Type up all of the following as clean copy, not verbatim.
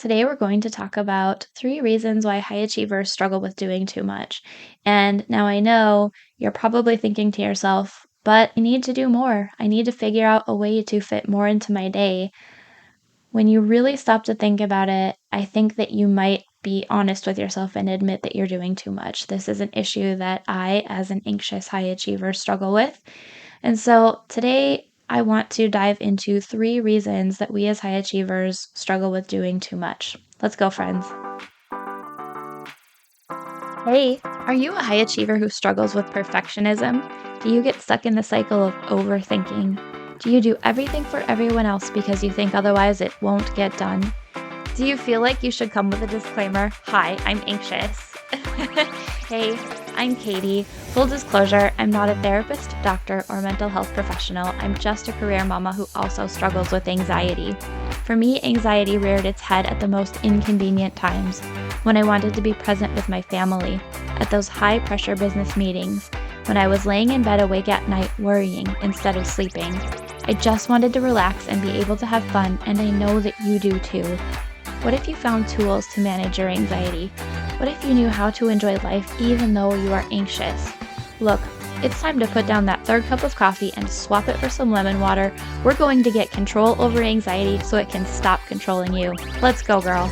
Today we're going to talk about 3 reasons why high achievers struggle with doing too much. And now I know you're probably thinking to yourself, but I need to do more. I need to figure out a way to fit more into my day. When you really stop to think about it, I think that you might be honest with yourself and admit that you're doing too much. This is an issue that I, as an anxious high achiever, struggle with. And so today I want to dive into 3 reasons that we as high achievers struggle with doing too much. Let's go, friends. Hey, are you a high achiever who struggles with perfectionism? Do you get stuck in the cycle of overthinking? Do you do everything for everyone else because you think otherwise it won't get done? Do you feel like you should come with a disclaimer? Hi, I'm anxious. Hey, I'm Katy. Full disclosure, I'm not a therapist, doctor, or mental health professional. I'm just a career mama who also struggles with anxiety. For me, anxiety reared its head at the most inconvenient times, when I wanted to be present with my family, at those high-pressure business meetings, when I was laying in bed awake at night worrying instead of sleeping. I just wanted to relax and be able to have fun, and I know that you do too. What if you found tools to manage your anxiety? What if you knew how to enjoy life even though you are anxious? Look, it's time to put down that third cup of coffee and swap it for some lemon water. We're going to get control over anxiety so it can stop controlling you. Let's go, girl.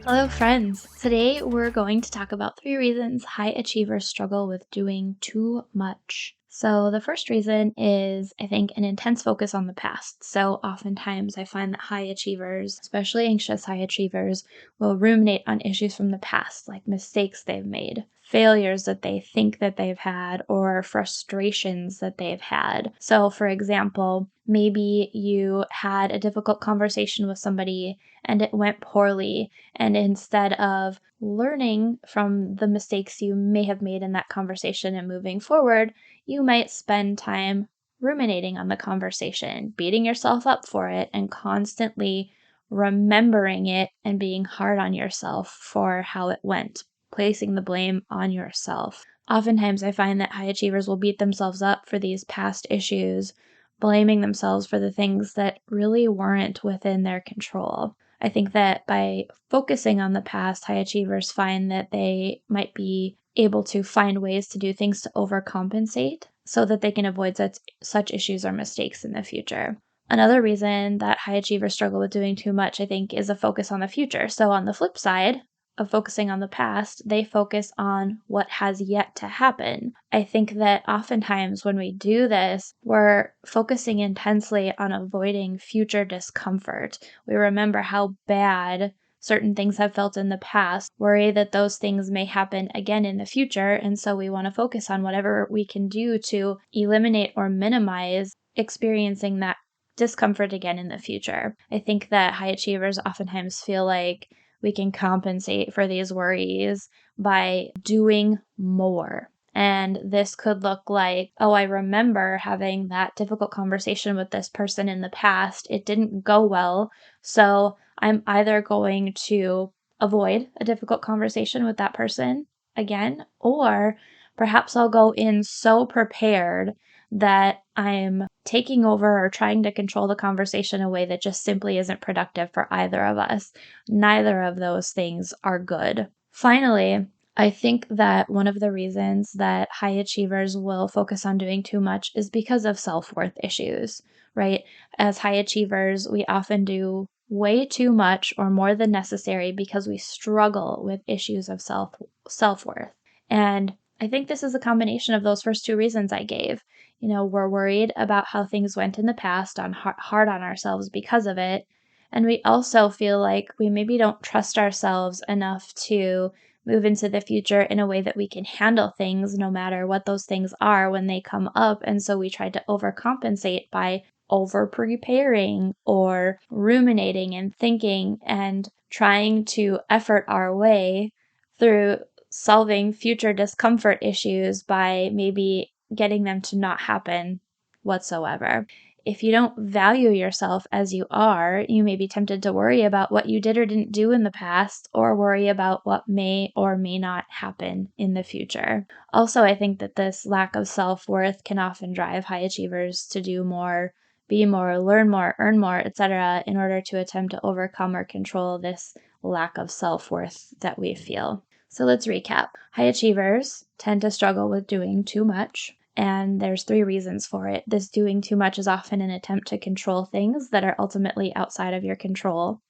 Hello, friends. Today we're going to talk about 3 reasons high achievers struggle with doing too much. So the first reason is, I think, an intense focus on the past. So oftentimes I find that high achievers, especially anxious high achievers, will ruminate on issues from the past, like mistakes they've made, failures that they think that they've had, or frustrations that they've had. So for example, maybe you had a difficult conversation with somebody and it went poorly, and instead of learning from the mistakes you may have made in that conversation and moving forward, you might spend time ruminating on the conversation, beating yourself up for it, and constantly remembering it and being hard on yourself for how it went, placing the blame on yourself. Oftentimes, I find that high achievers will beat themselves up for these past issues, blaming themselves for the things that really weren't within their control. I think that by focusing on the past, high achievers find that they might be able to find ways to do things to overcompensate so that they can avoid such issues or mistakes in the future. Another reason that high achievers struggle with doing too much, I think, is a focus on the future. So on the flip side of focusing on the past, they focus on what has yet to happen. I think that oftentimes when we do this, we're focusing intensely on avoiding future discomfort. We remember how bad certain things have felt in the past, worry that those things may happen again in the future, and so we want to focus on whatever we can do to eliminate or minimize experiencing that discomfort again in the future. I think that high achievers oftentimes feel like we can compensate for these worries by doing more. And this could look like, oh, I remember having that difficult conversation with this person in the past. It didn't go well. So I'm either going to avoid a difficult conversation with that person again, or perhaps I'll go in so prepared that I'm taking over or trying to control the conversation in a way that just simply isn't productive for either of us. Neither of those things are good. Finally, I think that one of the reasons that high achievers will focus on doing too much is because of self-worth issues, right? As high achievers, we often do way too much or more than necessary because we struggle with issues of self-worth. And I think this is a combination of those first 2 reasons I gave. We're worried about how things went in the past, hard on ourselves because of it. And we also feel like we maybe don't trust ourselves enough to move into the future in a way that we can handle things no matter what those things are when they come up. And so we try to overcompensate by over preparing or ruminating and thinking and trying to effort our way through solving future discomfort issues by maybe getting them to not happen whatsoever. If you don't value yourself as you are, you may be tempted to worry about what you did or didn't do in the past, or worry about what may or may not happen in the future. Also, I think that this lack of self-worth can often drive high achievers to do more be more, learn more, earn more, etc., in order to attempt to overcome or control this lack of self-worth that we feel. So let's recap. High achievers tend to struggle with doing too much, and there's 3 reasons for it. This doing too much is often an attempt to control things that are ultimately outside of your control.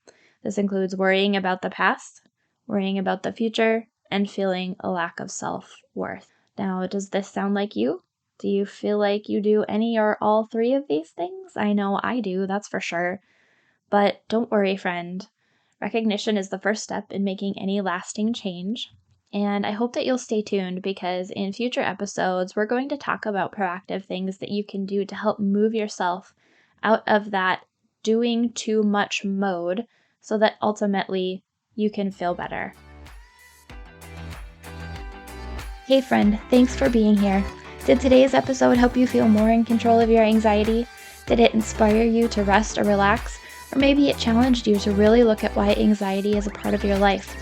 This includes worrying about the past, worrying about the future, and feeling a lack of self-worth. Now, does this sound like you? Do you feel like you do any or all 3 of these things? I know I do, that's for sure. But don't worry, friend. Recognition is the first step in making any lasting change. And I hope that you'll stay tuned because in future episodes, we're going to talk about proactive things that you can do to help move yourself out of that doing too much mode so that ultimately you can feel better. Hey friend, thanks for being here. Did today's episode help you feel more in control of your anxiety? Did it inspire you to rest or relax? Or maybe it challenged you to really look at why anxiety is a part of your life?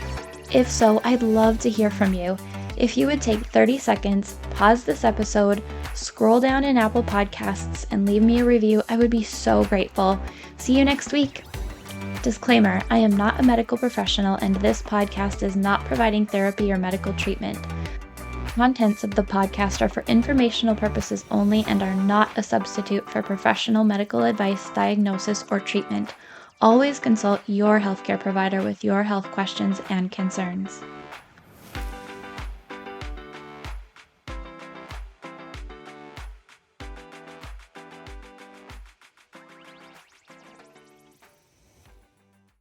If so, I'd love to hear from you. If you would take 30 seconds, pause this episode, scroll down in Apple Podcasts, and leave me a review, I would be so grateful. See you next week. Disclaimer, I am not a medical professional and this podcast is not providing therapy or medical treatment. Contents of the podcast are for informational purposes only and are not a substitute for professional medical advice, diagnosis, or treatment. Always consult your healthcare provider with your health questions and concerns.